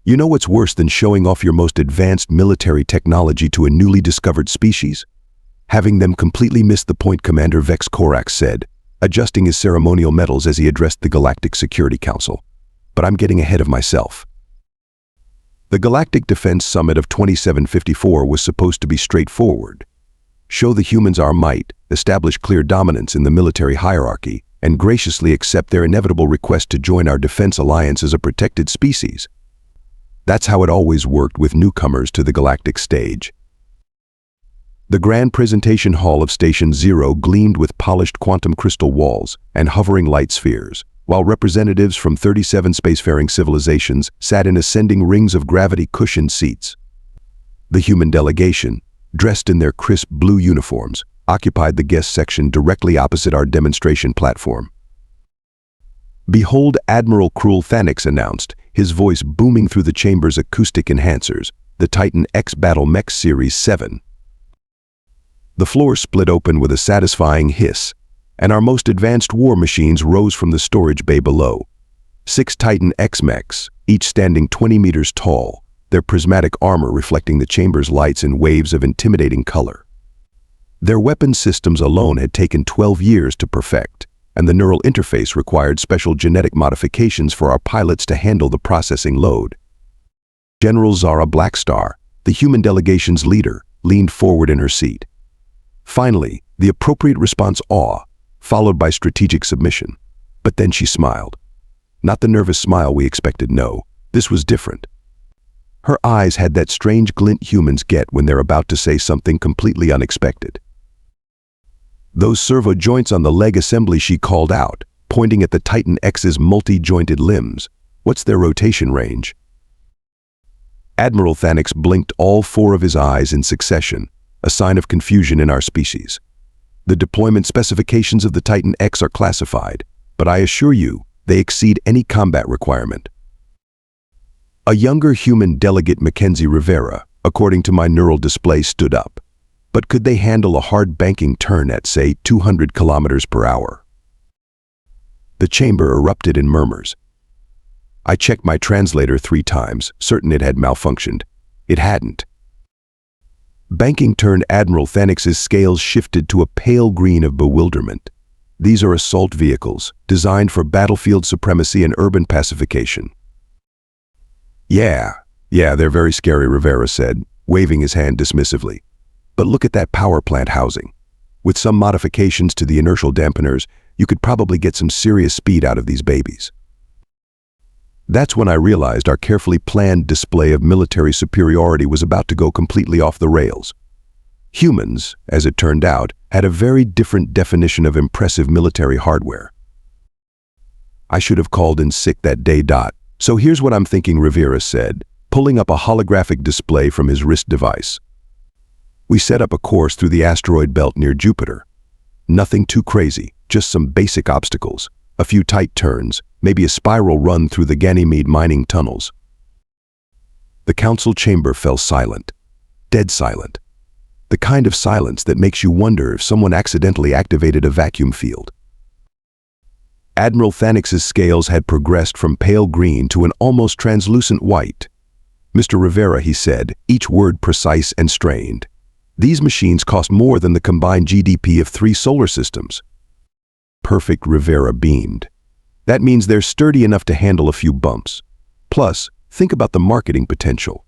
You know what's worse than showing off your most advanced military technology to a newly discovered species? Having them completely miss the point, Commander Vex Korrax said, adjusting his ceremonial medals as he addressed the Galactic Security Council. But I'm getting ahead of myself. The Galactic Defense Summit of 2754 was supposed to be straightforward. Show the humans our might, establish clear dominance in the military hierarchy, and graciously accept their inevitable request to join our defense alliance as a protected species. That's how it always worked with newcomers to the galactic stage. The grand presentation hall of Station Zero gleamed with polished quantum crystal walls and hovering light spheres, while representatives from 37 spacefaring civilizations sat in ascending rings of gravity-cushioned seats. The human delegation, dressed in their crisp blue uniforms, occupied the guest section directly opposite our demonstration platform. "Behold Admiral Cruel Thanix," announced, his voice booming through the chamber's acoustic enhancers, the Titan X Battle Mechs Series 7. The floor split open with a satisfying hiss, and our most advanced war machines rose from the storage bay below. 6 Titan X Mechs, each standing 20 meters tall, their prismatic armor reflecting the chamber's lights in waves of intimidating color. Their weapon systems alone had taken 12 years to perfect, and the neural interface required special genetic modifications for our pilots to handle the processing load. General Zara Blackstar, the human delegation's leader, leaned forward in her seat. Finally, the appropriate response awe, followed by strategic submission. But then she smiled. Not the nervous smile we expected, no. This was different. Her eyes had that strange glint humans get when they're about to say something completely unexpected. "Those servo joints on the leg assembly," she called out, pointing at the Titan X's multi-jointed limbs. "What's their rotation range?" Admiral Thanix blinked all 4 of his eyes in succession, a sign of confusion in our species. "The deployment specifications of the Titan X are classified, but I assure you, they exceed any combat requirement." A younger human delegate, Mackenzie Rivera, according to my neural display, stood up. But could they handle a hard banking turn at, say, 200 kilometers per hour? The chamber erupted in murmurs. I checked my translator 3 times, certain it had malfunctioned. It hadn't. Banking turned Admiral Thanix's scales shifted to a pale green of bewilderment. "These are assault vehicles, designed for battlefield supremacy and urban pacification." Yeah, they're very scary," Rivera said, waving his hand dismissively. "But look at that power plant housing. With some modifications to the inertial dampeners, you could probably get some serious speed out of these babies." That's when I realized our carefully planned display of military superiority was about to go completely off the rails. Humans, as it turned out, had a very different definition of impressive military hardware. I should have called in sick that day. "So here's what I'm thinking," Rivera said, pulling up a holographic display from his wrist device. "We set up a course through the asteroid belt near Jupiter. Nothing too crazy, just some basic obstacles, a few tight turns, maybe a spiral run through the Ganymede mining tunnels." The council chamber fell silent, dead silent. The kind of silence that makes you wonder if someone accidentally activated a vacuum field. Admiral Thanix's scales had progressed from pale green to an almost translucent white. "Mr. Rivera," he said, each word precise and strained, "these machines cost more than the combined GDP of 3 solar systems." "Perfect," Rivera beamed. "That means they're sturdy enough to handle a few bumps. Plus, think about the marketing potential."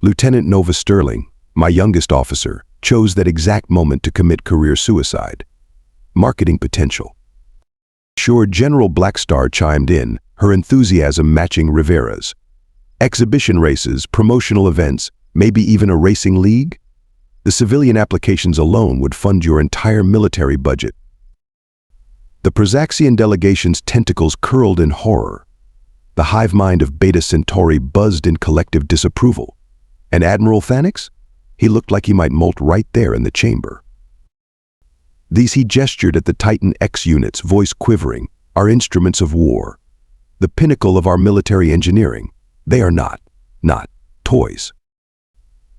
Lieutenant Nova Sterling, my youngest officer, chose that exact moment to commit career suicide. Marketing potential. Sure, General Blackstar chimed in, her enthusiasm matching Rivera's. Exhibition races, promotional events, maybe even a racing league? The civilian applications alone would fund your entire military budget. The Prozaxian delegation's tentacles curled in horror. The hive mind of Beta Centauri buzzed in collective disapproval. And Admiral Thanix? He looked like he might molt right there in the chamber. "These," he gestured at the Titan X units, voice quivering, "are instruments of war. The pinnacle of our military engineering. They are not toys."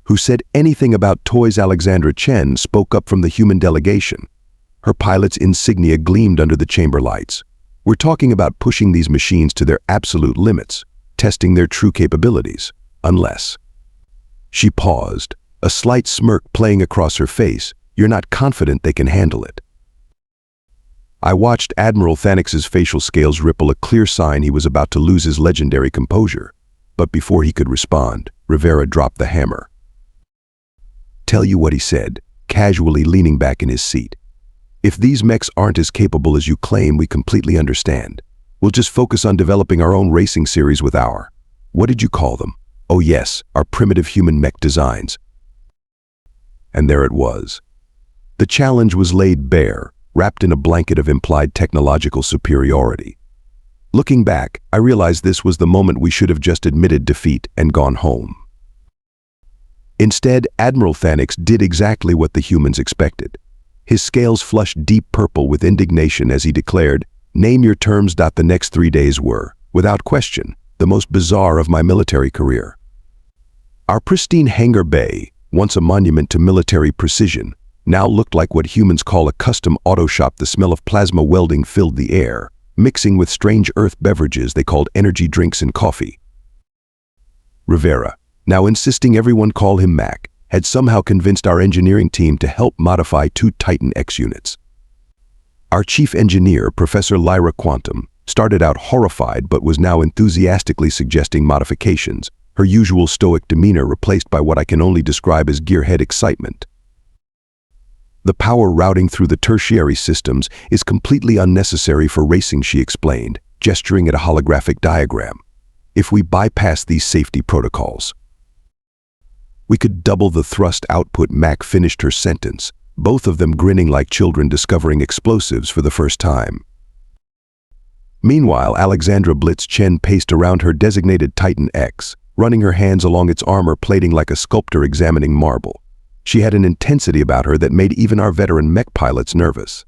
"Who said anything about toys?" Alexandra Chen spoke up from the human delegation. Her pilot's insignia gleamed under the chamber lights. "We're talking about pushing these machines to their absolute limits, testing their true capabilities, unless. She paused, a slight smirk playing across her face. You're not confident they can handle it. I watched Admiral Thanix's facial scales ripple, a clear sign he was about to lose his legendary composure. But before he could respond, Rivera dropped the hammer. Tell you what he said, casually leaning back in his seat. If these mechs aren't as capable as you claim, we completely understand. We'll just focus on developing our own racing series with our, what did you call them? Oh yes, our primitive human mech designs. And there it was. The challenge was laid bare, wrapped in a blanket of implied technological superiority. Looking back, I realized this was the moment we should have just admitted defeat and gone home. Instead, Admiral Thanix did exactly what the humans expected. His scales flushed deep purple with indignation as he declared, "Name your terms." The next 3 days were, without question, the most bizarre of my military career. Our pristine hangar bay, once a monument to military precision, now looked like what humans call a custom auto shop. The smell of plasma welding filled the air, mixing with strange earth beverages they called energy drinks and coffee. Rivera, now insisting everyone call him Mack, had somehow convinced our engineering team to help modify 2 Titan X units. Our chief engineer, Professor Lyra Quantum, started out horrified but was now enthusiastically suggesting modifications, her usual stoic demeanor replaced by what I can only describe as gearhead excitement. The power routing through the tertiary systems is completely unnecessary for racing, she explained, gesturing at a holographic diagram. If we bypass these safety protocols, we could double the thrust output. Mack finished her sentence, both of them grinning like children discovering explosives for the first time. Meanwhile, Alexandra Blitz Chen paced around her designated Titan X, running her hands along its armor plating like a sculptor examining marble. She had an intensity about her that made even our veteran mech pilots nervous.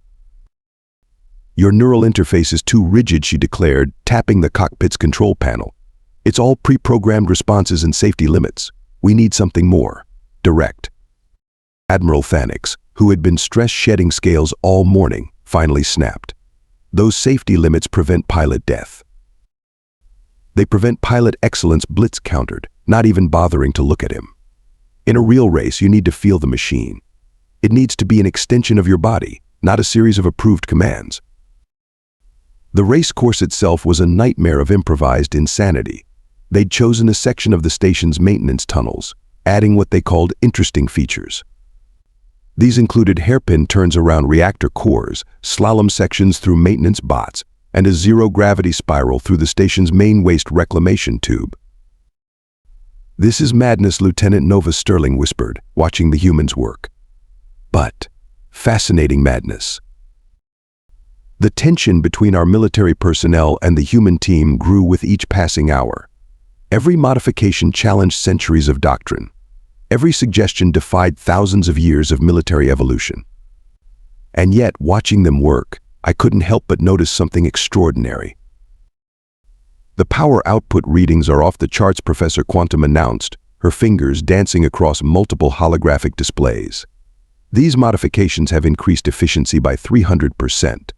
Your neural interface is too rigid, she declared, tapping the cockpit's control panel. It's all pre-programmed responses and safety limits. We need something more direct. Admiral Thanix, who had been stress-shedding scales all morning, finally snapped. Those safety limits prevent pilot death. They prevent pilot excellence, Blitz countered, not even bothering to look at him. In a real race, you need to feel the machine. It needs to be an extension of your body, not a series of approved commands. The race course itself was a nightmare of improvised insanity. They'd chosen a section of the station's maintenance tunnels, adding what they called interesting features. These included hairpin turns around reactor cores, slalom sections through maintenance bots, and a zero-gravity spiral through the station's main waste reclamation tube. This is madness, Lieutenant Nova Sterling whispered, watching the humans work. But fascinating madness. The tension between our military personnel and the human team grew with each passing hour. Every modification challenged centuries of doctrine. Every suggestion defied thousands of years of military evolution. And yet, watching them work, I couldn't help but notice something extraordinary. The power output readings are off the charts, Professor Quantum announced, her fingers dancing across multiple holographic displays. These modifications have increased efficiency by 300%.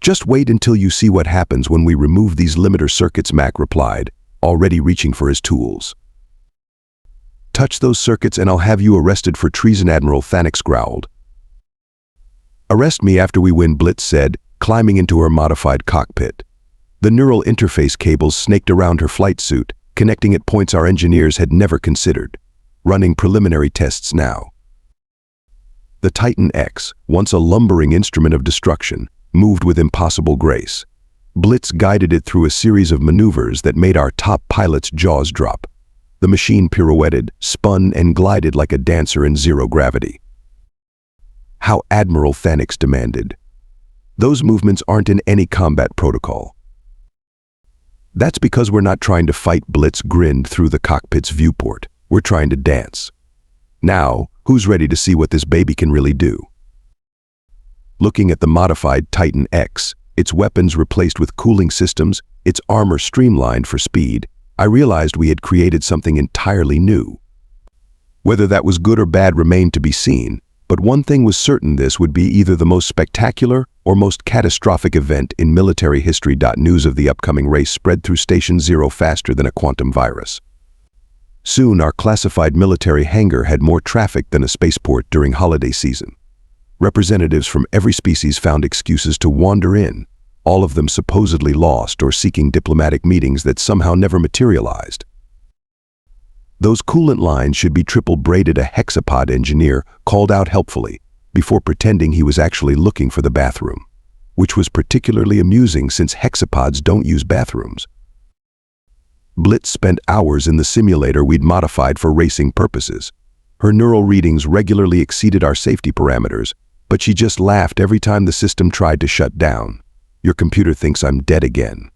Just wait until you see what happens when we remove these limiter circuits, Mack replied, already reaching for his tools. Touch those circuits and I'll have you arrested for treason, Admiral Thanix growled. Arrest me after we win, Blitz said, climbing into her modified cockpit. The neural interface cables snaked around her flight suit, connecting at points our engineers had never considered. Running preliminary tests now. The Titan X, once a lumbering instrument of destruction, moved with impossible grace. Blitz guided it through a series of maneuvers that made our top pilot's jaws drop. The machine pirouetted, spun, and glided like a dancer in zero gravity. How, Admiral Thanix demanded. Those movements aren't in any combat protocol. That's because we're not trying to fight, Blitz grinned through the cockpit's viewport. We're trying to dance. Now, who's ready to see what this baby can really do? Looking at the modified Titan X, its weapons replaced with cooling systems, its armor streamlined for speed, I realized we had created something entirely new. Whether that was good or bad remained to be seen, but one thing was certain: this would be either the most spectacular or most catastrophic event in military history. News of the upcoming race spread through Station Zero faster than a quantum virus. Soon, our classified military hangar had more traffic than a spaceport during holiday season. Representatives from every species found excuses to wander in, all of them supposedly lost or seeking diplomatic meetings that somehow never materialized. Those coolant lines should be triple-braided, a hexapod engineer called out helpfully, before pretending he was actually looking for the bathroom, which was particularly amusing since hexapods don't use bathrooms. Blitz spent hours in the simulator we'd modified for racing purposes. Her neural readings regularly exceeded our safety parameters, but she just laughed every time the system tried to shut down. "Your computer thinks I'm dead again,"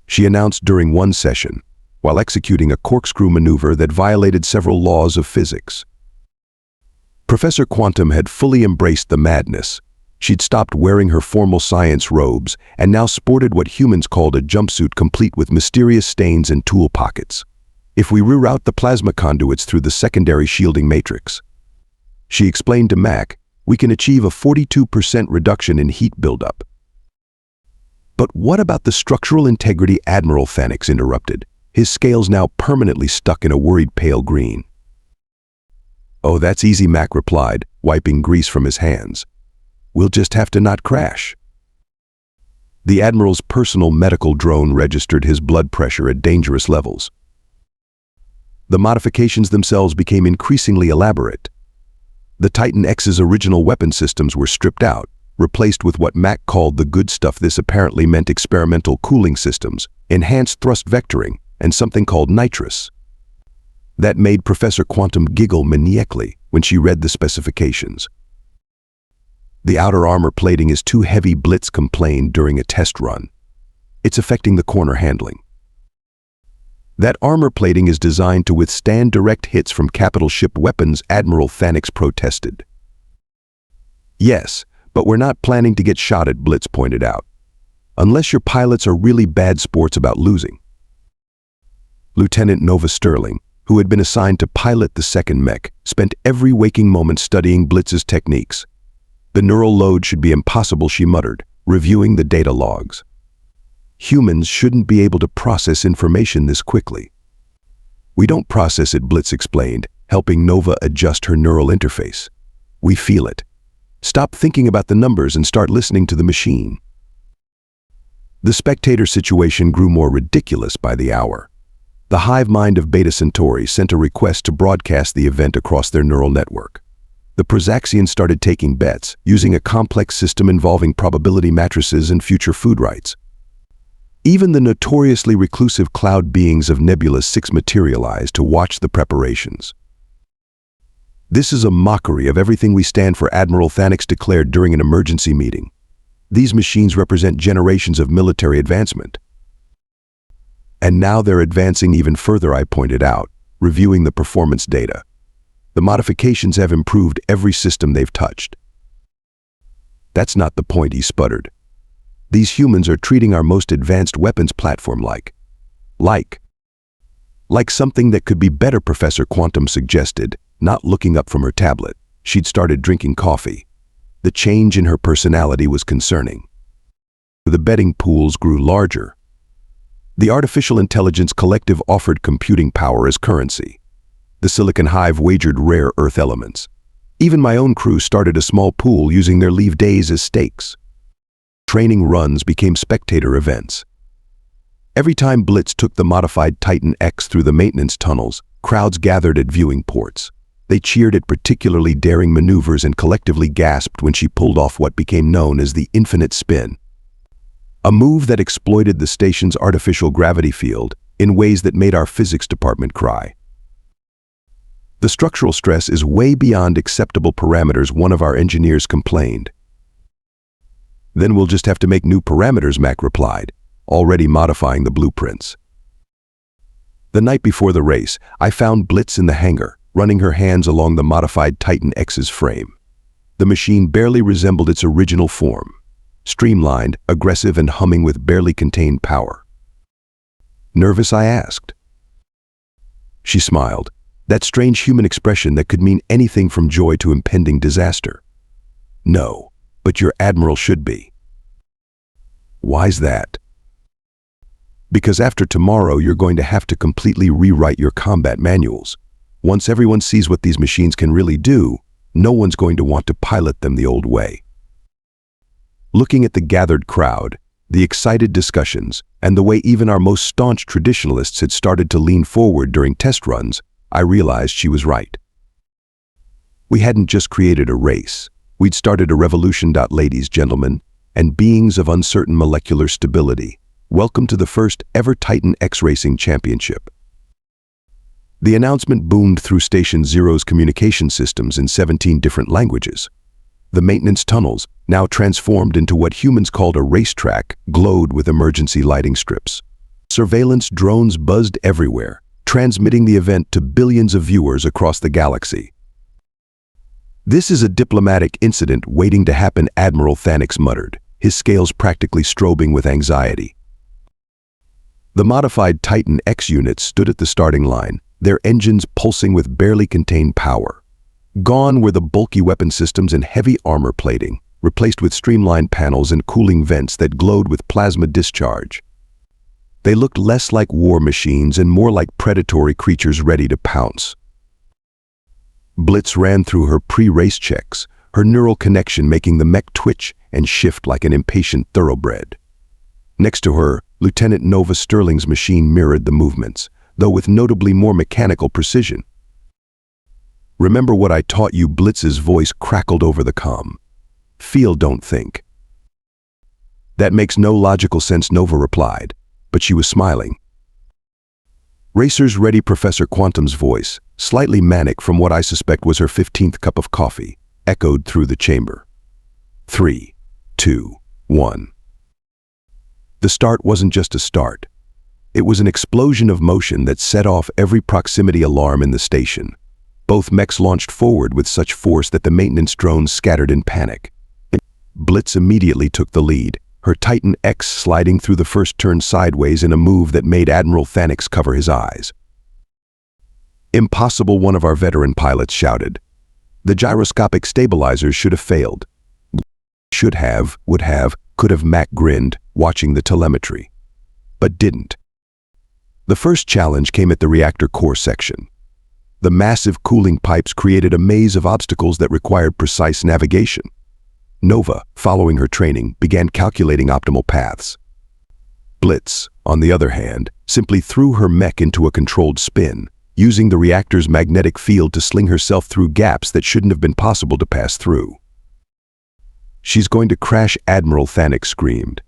she announced during one session, while executing a corkscrew maneuver that violated several laws of physics. Professor Quantum had fully embraced the madness. She'd stopped wearing her formal science robes and now sported what humans called a jumpsuit, complete with mysterious stains and tool pockets. "If we reroute the plasma conduits through the secondary shielding matrix," she explained to Mack, "we can achieve a 42% reduction in heat buildup." "But what about the structural integrity?" Admiral Thanix interrupted, his scales now permanently stuck in a worried pale green. "Oh, that's easy," Mack replied, wiping grease from his hands. "We'll just have to not crash." The Admiral's personal medical drone registered his blood pressure at dangerous levels. The modifications themselves became increasingly elaborate. The Titan X's original weapon systems were stripped out, replaced with what Mack called the good stuff. This apparently meant experimental cooling systems, enhanced thrust vectoring, and something called nitrous. That made Professor Quantum giggle maniacally when she read the specifications. "The outer armor plating is too heavy," Blitz complained during a test run. "It's affecting the corner handling." "That armor plating is designed to withstand direct hits from capital ship weapons," Admiral Thanix protested. "Yes, but we're not planning to get shot at," Blitz pointed out. "Unless your pilots are really bad sports about losing." Lieutenant Nova Sterling, who had been assigned to pilot the second mech, spent every waking moment studying Blitz's techniques. "The neural load should be impossible," she muttered, reviewing the data logs. "Humans shouldn't be able to process information this quickly." "We don't process it," Blitz explained, helping Nova adjust her neural interface. "We feel it. Stop thinking about the numbers and start listening to the machine." The spectator situation grew more ridiculous by the hour. The hive mind of Beta Centauri sent a request to broadcast the event across their neural network. The Prozaxians started taking bets, using a complex system involving probability matrices and future food rights. Even the notoriously reclusive cloud beings of Nebula 6 materialized to watch the preparations. "This is a mockery of everything we stand for," Admiral Thanix declared during an emergency meeting. "These machines represent generations of military advancement. And now they're advancing even further," I pointed out, reviewing the performance data. "The modifications have improved every system they've touched." "That's not the point," he sputtered. "These humans are treating our most advanced weapons platform like something that could be better," Professor Quantum suggested, not looking up from her tablet. She'd started drinking coffee. The change in her personality was concerning. The betting pools grew larger. The artificial intelligence collective offered computing power as currency. The Silicon Hive wagered rare earth elements. Even my own crew started a small pool using their leave days as stakes. Training runs became spectator events. Every time Blitz took the modified Titan X through the maintenance tunnels, crowds gathered at viewing ports. They cheered at particularly daring maneuvers and collectively gasped when she pulled off what became known as the infinite spin, a move that exploited the station's artificial gravity field in ways that made our physics department cry. "The structural stress is way beyond acceptable parameters," one of our engineers complained. "Then we'll just have to make new parameters," Mack replied, already modifying the blueprints. The night before the race, I found Blitz in the hangar, running her hands along the modified Titan X's frame. The machine barely resembled its original form, streamlined, aggressive, and humming with barely contained power. "Nervous?" I asked. She smiled, that strange human expression that could mean anything from joy to impending disaster. "No, but your admiral should be. Why's that? Because after tomorrow, you're going to have to completely rewrite your combat manuals. Once everyone sees what these machines can really do, no one's going to want to pilot them the old way. Looking at the gathered crowd, the excited discussions, and the way even our most staunch traditionalists had started to lean forward during test runs, I realized she was right. We hadn't just created a race. We'd started a revolution. Ladies, gentlemen, and beings of uncertain molecular stability, welcome to the first ever Titan X Racing Championship. The announcement boomed through Station Zero's communication systems in 17 different languages. The maintenance tunnels, now transformed into what humans called a racetrack, glowed with emergency lighting strips. Surveillance drones buzzed everywhere, transmitting the event to billions of viewers across the galaxy. "This is a diplomatic incident waiting to happen," Admiral Thanix muttered, his scales practically strobing with anxiety. The modified Titan X units stood at the starting line, their engines pulsing with barely contained power. Gone were the bulky weapon systems and heavy armor plating, replaced with streamlined panels and cooling vents that glowed with plasma discharge. They looked less like war machines and more like predatory creatures ready to pounce. Blitz ran through her pre-race checks, her neural connection making the mech twitch and shift like an impatient thoroughbred. Next to her, Lieutenant Nova Sterling's machine mirrored the movements, though with notably more mechanical precision. "Remember what I taught you?" Blitz's voice crackled over the comm. "Feel, don't think." "That makes no logical sense," Nova replied, but she was smiling. "Racers ready," Professor Quantum's voice, slightly manic from what I suspect was her 15th cup of coffee, echoed through the chamber. 3, 2, 1. The start wasn't just a start. It was an explosion of motion that set off every proximity alarm in the station. Both mechs launched forward with such force that the maintenance drones scattered in panic. Blitz immediately took the lead, her Titan X sliding through the first turn sideways in a move that made Admiral Thanix cover his eyes. "Impossible," one of our veteran pilots shouted. "The gyroscopic stabilizers should have failed." "Should have, would have, could have," Mack grinned, watching the telemetry. But didn't. The first challenge came at the reactor core section. The massive cooling pipes created a maze of obstacles that required precise navigation. Nova, following her training, began calculating optimal paths. Blitz, on the other hand, simply threw her mech into a controlled spin, using the reactor's magnetic field to sling herself through gaps that shouldn't have been possible to pass through. "She's going to crash," Admiral Thanix screamed.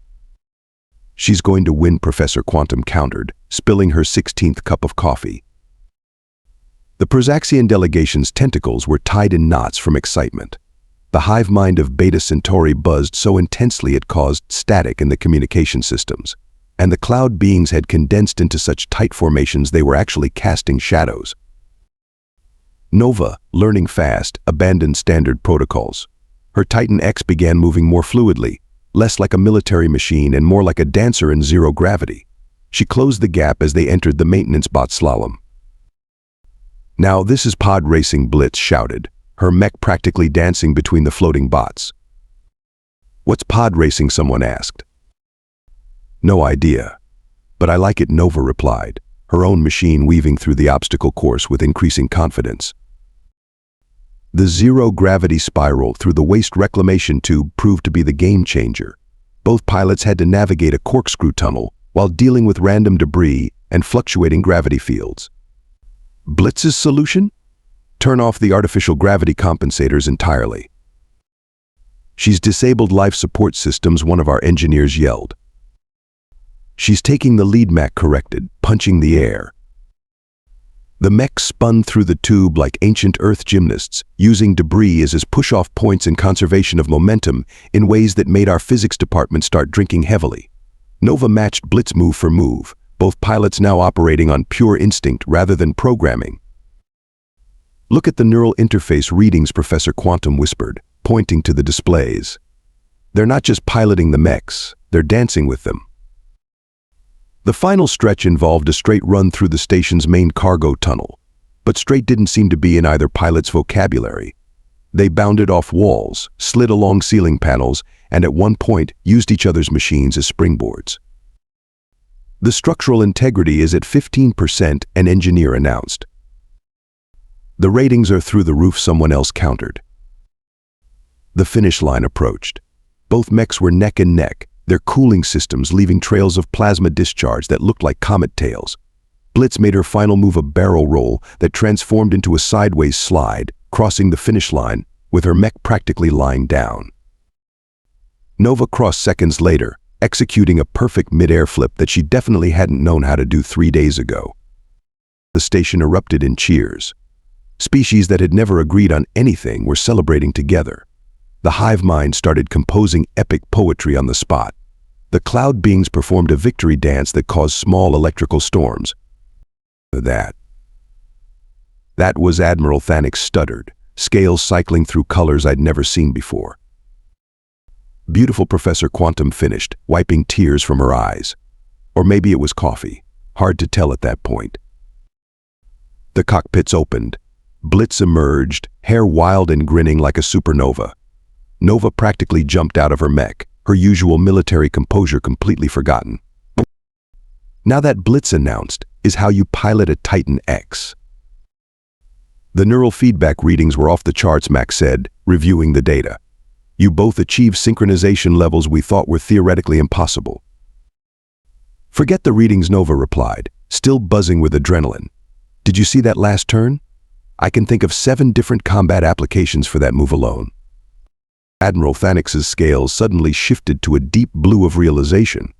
"She's going to win," Professor Quantum countered, spilling her 16th cup of coffee. The Prozaxian delegation's tentacles were tied in knots from excitement. The hive mind of Beta Centauri buzzed so intensely it caused static in the communication systems, and the cloud beings had condensed into such tight formations they were actually casting shadows. Nova, learning fast, abandoned standard protocols. Her Titan X began moving more fluidly, less like a military machine and more like a dancer in zero gravity. She closed the gap as they entered the maintenance bot slalom. "Now this is pod racing," Blitz shouted, her mech practically dancing between the floating bots. "What's pod racing?" someone asked. "No idea, but I like it," Nova replied, her own machine weaving through the obstacle course with increasing confidence. The zero-gravity spiral through the waste reclamation tube proved to be the game-changer. Both pilots had to navigate a corkscrew tunnel while dealing with random debris and fluctuating gravity fields. Blitz's solution? Turn off the artificial gravity compensators entirely. "She's disabled life support systems," one of our engineers yelled. "She's taking the lead," Mack corrected, punching the air. The mech spun through the tube like ancient Earth gymnasts, using debris as push-off points and conservation of momentum in ways that made our physics department start drinking heavily. Nova matched Blitz move for move, both pilots now operating on pure instinct rather than programming. "Look at the neural interface readings," Professor Quantum whispered, pointing to the displays. "They're not just piloting the mechs, they're dancing with them." The final stretch involved a straight run through the station's main cargo tunnel, but straight didn't seem to be in either pilot's vocabulary. They bounded off walls, slid along ceiling panels, and at one point used each other's machines as springboards. The structural integrity is at 15%, an engineer announced. The ratings are through the roof, someone else countered. The finish line approached. Both mechs were neck and neck, their cooling systems leaving trails of plasma discharge that looked like comet tails. Blitz made her final move a barrel roll that transformed into a sideways slide, crossing the finish line, with her mech practically lying down. Nova crossed seconds later, executing a perfect mid-air flip that she definitely hadn't known how to do 3 days ago. The station erupted in cheers. Species that had never agreed on anything were celebrating together. The hive mind started composing epic poetry on the spot. The cloud beings performed a victory dance that caused small electrical storms. That was Admiral Thanix stuttered, scales cycling through colors I'd never seen before. Beautiful Professor Quantum finished, wiping tears from her eyes. Or maybe it was coffee. Hard to tell at that point. The cockpits opened. Blitz emerged, hair wild and grinning like a supernova. Nova practically jumped out of her mech, her usual military composure completely forgotten. Now that Blitz announced is how you pilot a Titan X. The neural feedback readings were off the charts, Mack said, reviewing the data. You both achieved synchronization levels we thought were theoretically impossible. Forget the readings, Nova replied, still buzzing with adrenaline. Did you see that last turn? I can think of 7 different combat applications for that move alone. Admiral Thanix's scales suddenly shifted to a deep blue of realization.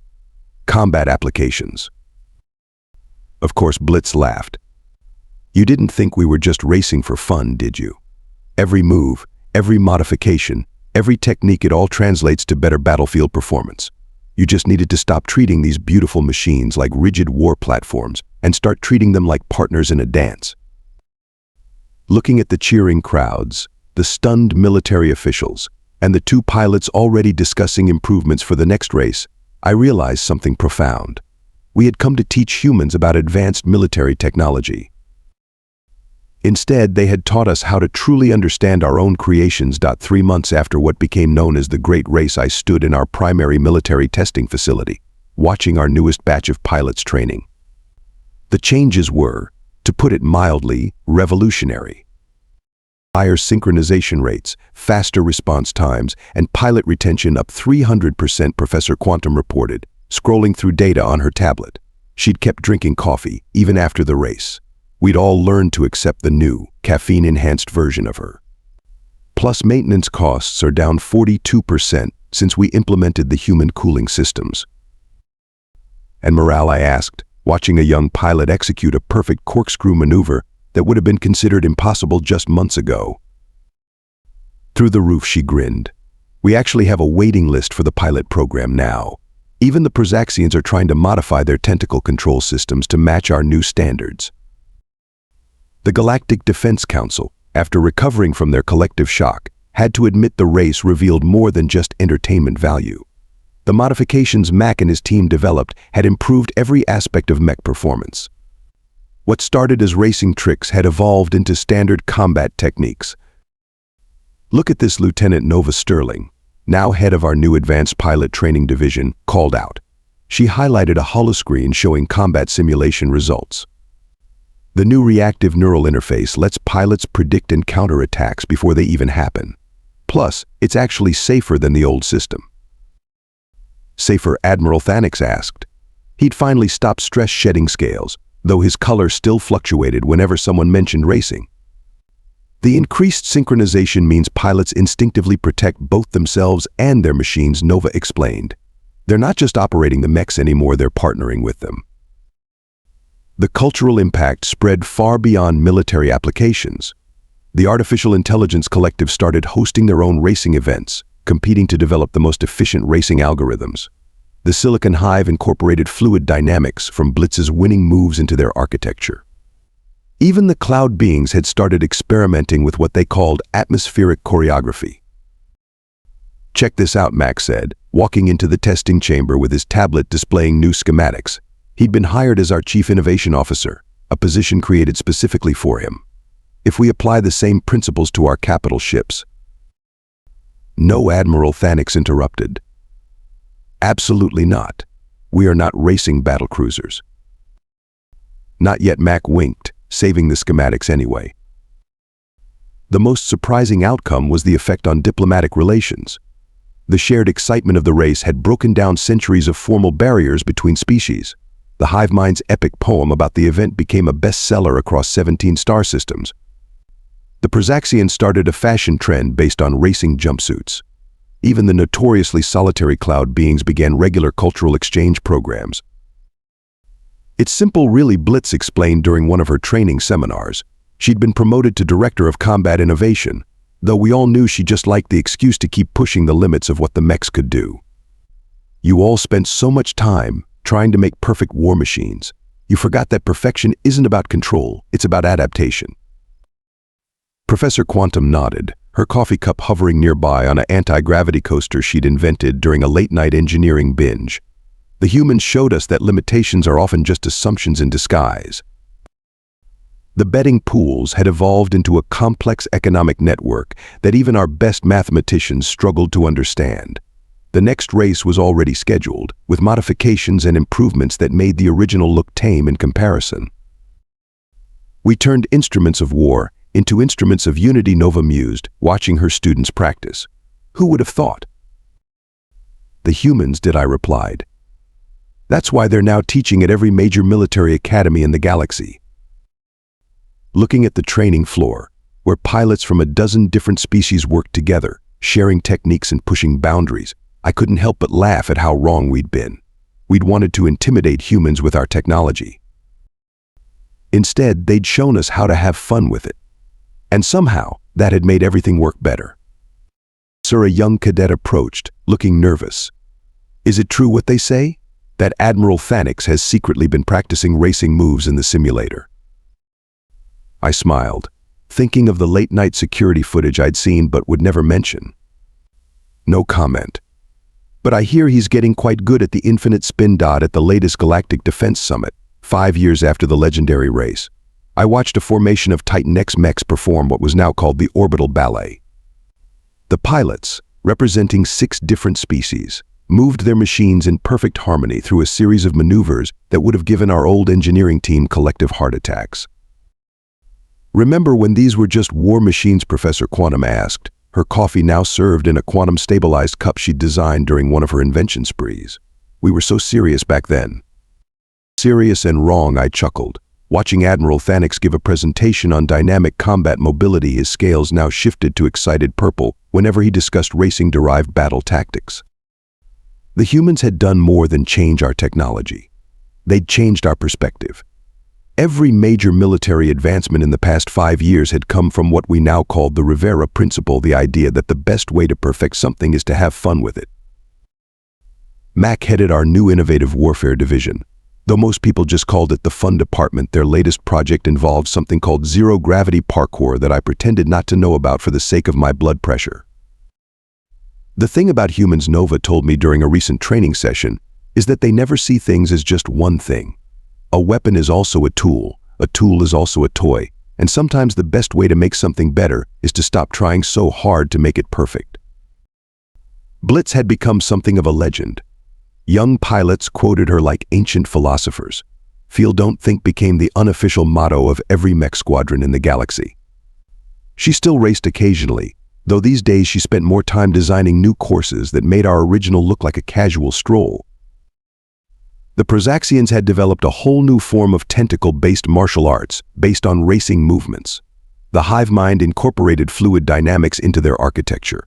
Combat applications. Of course, Blitz laughed. You didn't think we were just racing for fun, did you? Every move, every modification, every technique, it all translates to better battlefield performance. You just needed to stop treating these beautiful machines like rigid war platforms and start treating them like partners in a dance. Looking at the cheering crowds, the stunned military officials, and the 2 pilots already discussing improvements for the next race, I realized something profound. We had come to teach humans about advanced military technology. Instead, they had taught us how to truly understand our own creations. 3 months after what became known as the Great Race, I stood in our primary military testing facility, watching our newest batch of pilots training. The changes were, to put it mildly, revolutionary. Higher synchronization rates, faster response times, and pilot retention up 300%, Professor Quantum reported, scrolling through data on her tablet. She'd kept drinking coffee, even after the race. We'd all learned to accept the new, caffeine-enhanced version of her. Plus, maintenance costs are down 42% since we implemented the human cooling systems. And morale, I asked, watching a young pilot execute a perfect corkscrew maneuver that would have been considered impossible just months ago. Through the roof, she grinned. We actually have a waiting list for the pilot program now. Even the Prozaxians are trying to modify their tentacle control systems to match our new standards. The Galactic Defense Council, after recovering from their collective shock, had to admit the race revealed more than just entertainment value. The modifications Mack and his team developed had improved every aspect of mech performance. What started as racing tricks had evolved into standard combat techniques. Look at this, Lieutenant Nova Sterling, now head of our new Advanced Pilot Training Division, called out. She highlighted a holoscreen showing combat simulation results. The new reactive neural interface lets pilots predict and counter attacks before they even happen. Plus, it's actually safer than the old system. Safer? Admiral Thanix asked. He'd finally stopped stress-shedding scales, though his color still fluctuated whenever someone mentioned racing. The increased synchronization means pilots instinctively protect both themselves and their machines, Nova explained. They're not just operating the mechs anymore, they're partnering with them. The cultural impact spread far beyond military applications. The Artificial Intelligence Collective started hosting their own racing events, competing to develop the most efficient racing algorithms. The Silicon Hive incorporated fluid dynamics from Blitz's winning moves into their architecture. Even the cloud beings had started experimenting with what they called atmospheric choreography. Check this out, Mack said, walking into the testing chamber with his tablet displaying new schematics. He'd been hired as our Chief Innovation Officer, a position created specifically for him. if we apply the same principles to our capital ships?" "No," Admiral Thanix interrupted. "Absolutely not. We are not racing battlecruisers." "Not yet," Mack winked, saving the schematics anyway. The most surprising outcome was the effect on diplomatic relations. The shared excitement of the race had broken down centuries of formal barriers between species. The hive mind's epic poem about the event became a bestseller across 17 star systems. The Prozaxians started a fashion trend based on racing jumpsuits. Even the notoriously solitary cloud beings began regular cultural exchange programs. "It's simple, really," Blitz explained during one of her training seminars. She'd been promoted to Director of Combat Innovation, though we all knew she just liked the excuse to keep pushing the limits of what the Mechs could do. "You all spent so much time trying to make perfect war machines. You forgot that perfection isn't about control, it's about adaptation." Professor Quantum nodded, her coffee cup hovering nearby on an anti-gravity coaster she'd invented during a late-night engineering binge. The humans showed us that limitations are often just assumptions in disguise. The betting pools had evolved into a complex economic network that even our best mathematicians struggled to understand. The next race was already scheduled, with modifications and improvements that made the original look tame in comparison. We turned instruments of war into instruments of unity, Nova mused, watching her students practice. "Who would have thought?" "The humans did," I replied. "That's why they're now teaching at every major military academy in the galaxy." Looking at the training floor, where pilots from a dozen different species worked together, sharing techniques and pushing boundaries, I couldn't help but laugh at how wrong we'd been. We'd wanted to intimidate humans with our technology. Instead, they'd shown us how to have fun with it. And somehow, that had made everything work better. Sir, a young cadet approached, looking nervous. "Is it true what they say? That Admiral Thanix has secretly been practicing racing moves in the simulator?" I smiled, thinking of the late-night security footage I'd seen but would never mention. No comment. "But I hear he's getting quite good at the infinite spin dot at the latest Galactic Defense Summit, 5 years after the legendary race. I watched a formation of Titan X Mechs perform what was now called the orbital ballet." The pilots, representing 6 different species, moved their machines in perfect harmony through a series of maneuvers that would have given our old engineering team collective heart attacks. "Remember when these were just war machines?" Professor Quantum asked, her coffee now served in a quantum-stabilized cup she'd designed during one of her invention sprees. "We were so serious back then." "Serious and wrong," I chuckled. Watching Admiral Thanix give a presentation on dynamic combat mobility, his scales now shifted to excited purple whenever he discussed racing-derived battle tactics. The humans had done more than change our technology. They'd changed our perspective. Every major military advancement in the past 5 years had come from what we now called the Rivera principle, the idea that the best way to perfect something is to have fun with it. Mack headed our new innovative warfare division. Though most people just called it the fun department, their latest project involved something called zero-gravity parkour that I pretended not to know about for the sake of my blood pressure. The thing about humans, Nova told me during a recent training session, is that they never see things as just one thing. A weapon is also a tool is also a toy, and sometimes the best way to make something better is to stop trying so hard to make it perfect. Blitz had become something of a legend. Young pilots quoted her like ancient philosophers. Feel, don't think became the unofficial motto of every mech squadron in the galaxy. She still raced occasionally, though these days she spent more time designing new courses that made our original look like a casual stroll. The Prozaxians had developed a whole new form of tentacle-based martial arts based on racing movements. The hive mind incorporated fluid dynamics into their architecture.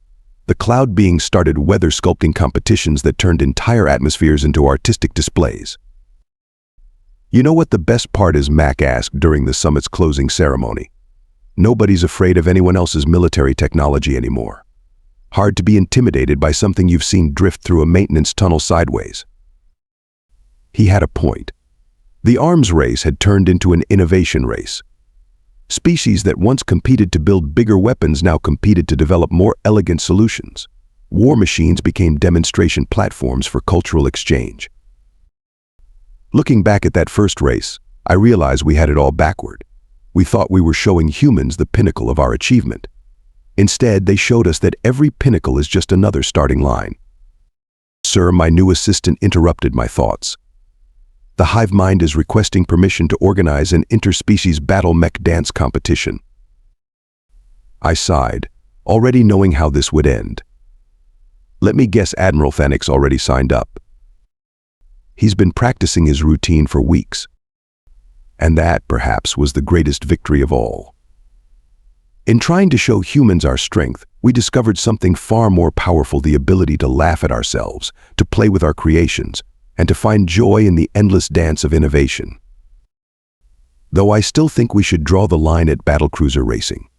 The cloud beings started weather sculpting competitions that turned entire atmospheres into artistic displays. "You know what the best part is?" Mack asked during the summit's closing ceremony. "Nobody's afraid of anyone else's military technology anymore. Hard to be intimidated by something you've seen drift through a maintenance tunnel sideways." He had a point. The arms race had turned into an innovation race. Species that once competed to build bigger weapons now competed to develop more elegant solutions. War machines became demonstration platforms for cultural exchange. Looking back at that first race, I realized we had it all backward. We thought we were showing humans the pinnacle of our achievement. Instead, they showed us that every pinnacle is just another starting line. Sir, my new assistant interrupted my thoughts. The hive mind is requesting permission to organize an interspecies battle mech dance competition. I sighed, already knowing how this would end. Let me guess, Admiral Thanix already signed up. He's been practicing his routine for weeks. And that, perhaps, was the greatest victory of all. In trying to show humans our strength, we discovered something far more powerful: the ability to laugh at ourselves, to play with our creations, and to find joy in the endless dance of innovation. Though I still think we should draw the line at battlecruiser racing.